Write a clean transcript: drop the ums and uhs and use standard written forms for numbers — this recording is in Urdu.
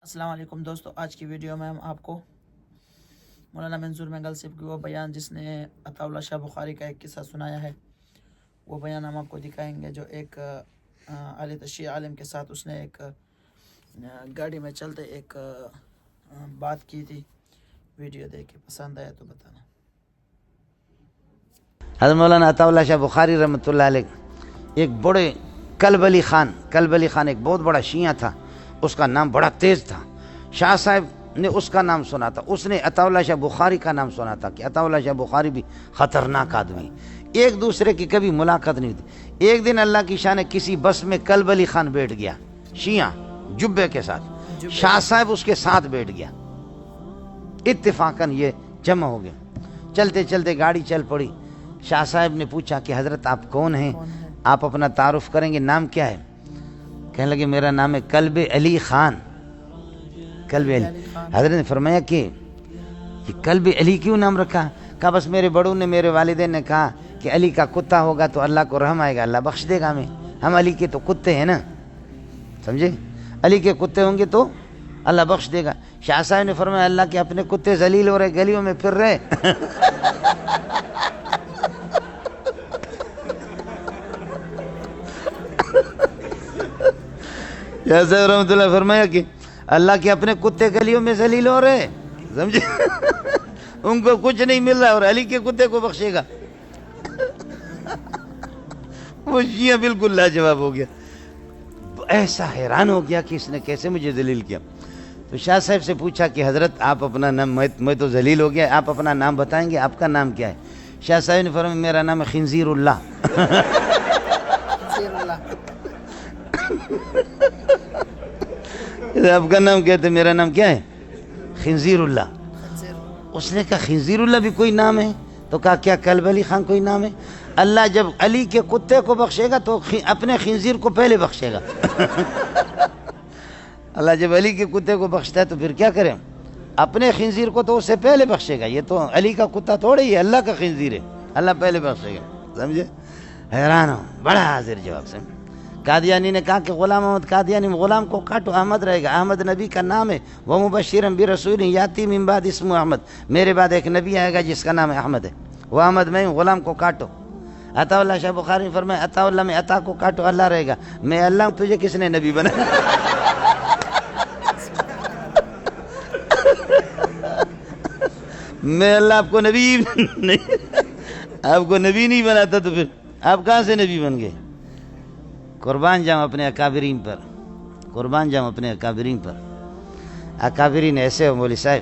السلام علیکم دوستو، آج کی ویڈیو میں ہم آپ کو مولانا منظور مینگل صاحب کی وہ بیان جس نے عطا اللہ شاہ بخاری کا ایک قصہ سنایا ہے، وہ بیان ہم آپ کو دکھائیں گے جو ایک اعلی تشیع عالم کے ساتھ اس نے ایک گاڑی میں چلتے ایک بات کی تھی۔ ویڈیو دیکھ کے پسند آیا تو بتانا۔ حضرت مولانا عطا اللہ شاہ بخاری رحمۃ اللہ علیہ ایک بڑے کلب علی خان ایک بہت بڑا شیعہ تھا، اس کا نام بڑا تیز تھا۔ شاہ صاحب نے اس کا نام سنا تھا، اس نے عطا اللہ شاہ بخاری کا نام سنا تھا کہ عطا اللہ شاہ بخاری بھی خطرناک آدمی، ایک دوسرے کی کبھی ملاقات نہیں تھی۔ ایک دن اللہ کی شان کسی بس میں کلب علی خان بیٹھ گیا، شیعہ جبے کے ساتھ، شاہ صاحب اس کے ساتھ بیٹھ گیا، اتفاقاً یہ جمع ہو گیا۔ چلتے چلتے گاڑی چل پڑی۔ شاہ صاحب نے پوچھا کہ حضرت آپ کون ہیں، آپ اپنا تعارف کریں گے، نام کیا ہے؟ کہنے لگے میرا نام ہے کلب علی خان۔ کلب علی۔ حضرت نے فرمایا کہ یہ کلب علی کیوں نام رکھا؟ کہا بس میرے بڑوں نے، میرے والدین نے کہا کہ علی کا کتا ہوگا تو اللہ کو رحم آئے گا، اللہ بخش دے گا ہمیں، ہم علی کے تو کتے ہیں نا، سمجھے، علی کے کتے ہوں گے تو اللہ بخش دے گا۔ شاہ صاحب نے فرمایا اللہ کے اپنے کتے ذلیل ہو رہے، گلیوں میں پھر رہے۔ شاہ صاحب رحمۃ اللہ فرمایا کہ اللہ کے اپنے کتے گلیوں میں ذلیل ہو رہے، سمجھے، ان کو کچھ نہیں مل رہا اور علی کے کتے کو بخشے گا۔ وہ شیعہ بالکل لاجواب ہو گیا، ایسا حیران ہو گیا کہ اس نے کیسے مجھے ذلیل کیا۔ تو شاہ صاحب سے پوچھا کہ حضرت آپ اپنا نام، میں تو ذلیل ہو گیا، آپ اپنا نام بتائیں گے، آپ کا نام کیا ہے؟ شاہ صاحب نے فرمایا میرا نام ہے خنزیر اللہ۔ آپ کا نام کہتے، میرا نام کیا ہے؟ خنزیر اللہ۔ اس نے کہا خنزیر اللہ بھی کوئی نام ہے؟ تو کہا کیا کلب علی خان کوئی نام ہے؟ اللہ جب علی کے کتے کو بخشے گا تو اپنے خنزیر کو پہلے بخشے گا۔ اللہ جب علی کے کتے کو بخشتا ہے تو پھر کیا کریں، اپنے خنزیر کو تو اس سے پہلے بخشے گا، یہ تو علی کا کتا تھوڑے ہی ہے، اللہ کا خنزیر ہے، اللہ پہلے بخشے گا، سمجھے۔ حیران ہو، بڑا حاضر جواب سے۔ قادیانی نے کہا کہ غلام احمد قادیانی، غلام کو کاٹو، احمد رہے گا، احمد نبی کا نام ہے، وہ مبشرا برسول یاتی من بعد اسمہ احمد، میرے بعد ایک نبی آئے گا جس کا نام احمد ہے، وہ احمد میں ہوں، غلام کو کاٹو۔ عطا اللہ شاہ بخاری نے فرمایا عطا اللہ میں عطا کو کاٹو، اللہ رہے گا، میں اللہ ہوں، تجھے کس نے نبی بنایا؟ میں اللہ آپ کو نبی نہیں، آپ کو نبی نہیں بناتا تو پھر آپ کہاں سے نبی بن گئے؟ قربان جاؤں اپنے اکابرین پر، قربان جاؤں اپنے اکابرین پر۔ اکابرین ایسے ہو مولوی صاحب